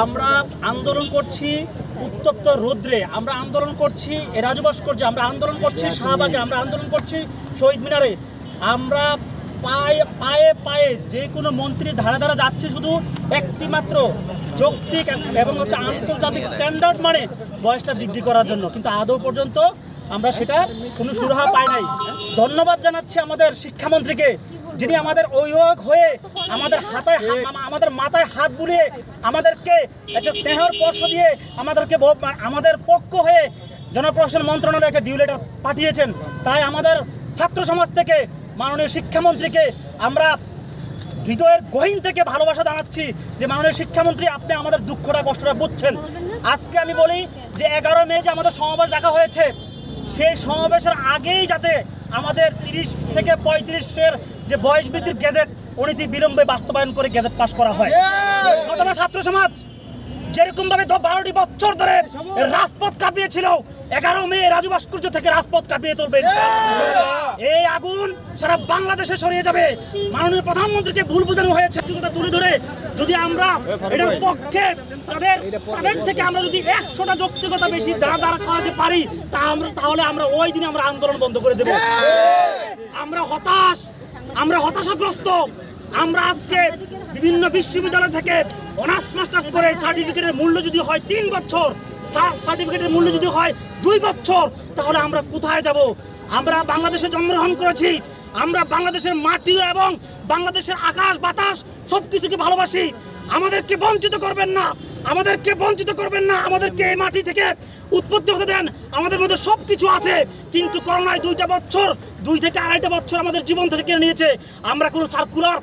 আমরা আন্দোলন করছি উত্তপ্ত রৌদ্রে, আমরা আন্দোলন করছি রাজু ভাস্কর্যে, আমরা আন্দোলন করছি শাহবাগে, আমরা আন্দোলন করছি শহীদ মিনারে। আমরা পায়ে পায়ে পায়ে যে কোনো মন্ত্রীর ধারা ধারা যাচ্ছে শুধু একটিমাত্র যৌক্তিক এবং আন্তর্জাতিক স্ট্যান্ডার্ড মানে বয়সটা বৃদ্ধি করার জন্য, কিন্তু আদৌ পর্যন্ত আমরা সেটা কোনো সুরাহা পাই নাই। ধন্যবাদ জানাচ্ছি আমাদের শিক্ষামন্ত্রীকে, যিনি আমাদের অভিভাবক হয়ে আমাদের মাথায় হাত বুলিয়ে আমাদেরকে একটা স্নেহর স্পর্শ দিয়ে আমাদের পক্ষ হয়ে জনপ্রশাসন মন্ত্রণালয়ে একটা ডিউ লেটার পাঠিয়েছেন। তাই আমাদের ছাত্র সমাজ থেকে মাননীয় শিক্ষামন্ত্রীকে আমরা হৃদয়ের গহীন থেকে ভালোবাসা জানাচ্ছি যে মাননীয় শিক্ষামন্ত্রী, আপনি আমাদের দুঃখটা কষ্টটা বুঝছেন। আজকে আমি বলি যে 11 মে যে আমাদের সমাবেশ ডাকা হয়েছে, সেই সমাবেশের আগেই যাতে আমাদের 30 থেকে 35-এর যে বয়স বৃদ্ধির গেজেট অনতি বিলম্বে বাস্তবায়ন করে গেজেট পাস করা হয়। অথবা ছাত্র সমাজ যেরকমভাবে 12টি বছর ধরে রাজপথ কাঁপিয়েছিল, 11 মে রাজু ভাস্কর্য থেকে রাজপথ কাঁপিয়ে তুলবে। এই আগুন সারা বাংলাদেশে ছড়িয়ে যাবে। মাননীয় প্রধানমন্ত্রীকে ভুল বোঝানো হয়েছে তুলে ধরে যদি আমরা এটার পক্ষে তাদের থেকে আমরা যদি 100টা যৌক্তিকতা বেশি দাঁড়া করাতে পারি, তাহলে আমরা ওই দিনে আমরা আন্দোলন বন্ধ করে দেব। আমরা হতাশাগ্রস্ত। আমরা আজকে বিভিন্ন বিশ্ববিদ্যালয় থেকে অনার্স মাস্টার্স করে সার্টিফিকেটের মূল্য যদি হয় 3 বছর, সার্টিফিকেটের মূল্য যদি হয় 2 বছর, তাহলে আমরা কোথায় যাব? আমরা বাংলাদেশে জন্মগ্রহণ করেছি, আমরা বাংলাদেশের মাটি এবং বাংলাদেশের আকাশ বাতাস সবকিছুকে ভালোবাসি। আমাদেরকে বঞ্চিত করবেন না, আমাদেরকে বঞ্চিত করবেন না। আমাদেরকে এই মাটি থেকে উৎপত্তি হতে দেন। আমাদের মধ্যে সব কিছু আছে, কিন্তু করোনায় 2 থেকে 2.5 বছর আমাদের জীবন থেকে কেড়ে নিয়েছে। আমরা কোনো সার্কুলার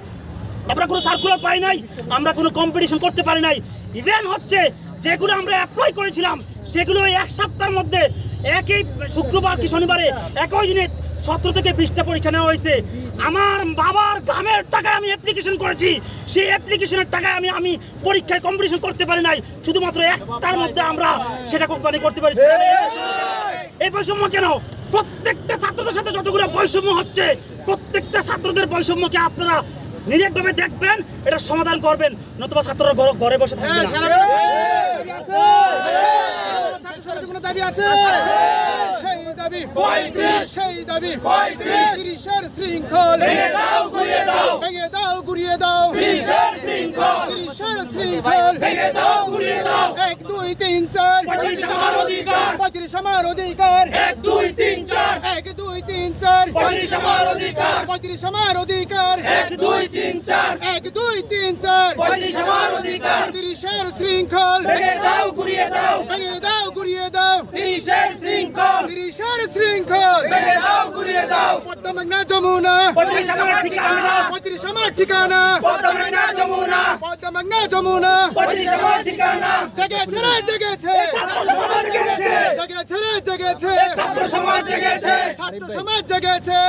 পাই নাই, আমরা কোনো কম্পিটিশন করতে পারি নাই। ইভেন হচ্ছে যেগুলো আমরা অ্যাপ্লাই করেছিলাম সেগুলো 1 সপ্তাহের মধ্যে একই শুক্রবার কি শনিবারে একই দিনে 17 থেকে 20টা পরীক্ষা নেওয়া হয়েছে। আমার বাবার গ্রামের টাকায় আমি অ্যাপ্লিকেশন করেছি, সেই অ্যাপ্লিকেশনের টাকায় আমি পরীক্ষায় কম্পিটিশন করতে পারি নাই। শুধুমাত্র একটার মধ্যে আমরা সেটা কোম্পানি করতে পারি। এই বৈষম্য কেন? প্রত্যেকটা ছাত্রদের সাথে যতগুলো বৈষম্য হচ্ছে, প্রত্যেকটা ছাত্রদের বৈষম্যকে আপনারা নিরেটভাবে দেখবেন, এটা সমাধান করবেন, নতুবা ছাত্ররা ঘরে বসে থাকবে না। শৃঙ্খল ভেঙে দাও, গুড়িয়ে দাও, ভেঙে দাও, গুড়িয়ে দাও। 1 2 3 4 35 আমার অধিকার, 1 2 3 4 1 2 3 4 35 আমার অধিকার, 1 2 3 4 1 2 3 4 35 আমার অধিকার। 30 শৃঙ্খল ভেঙে দাও, গুড়িয়ে দাও, ভেঙে দাও, গুড়িয়ে দাও। 30 শৃঙ্খল ভেঙে দাও, গুড়িয়ে দাও। পদ্মা মেঘনা যমুনা 35 আমার ঠিকানা, 35 আমার ঠিকানা। পদ্মা মেঘনা যমুনা 35 আমার ঠিকানা। জেগেছে রে জেগেছে, ছাত্র সমাজ জেগেছে, জেগেছে রে জেগেছে, ছাত্র সমাজ জেগেছে, ছাত্র সমাজ জেগেছে।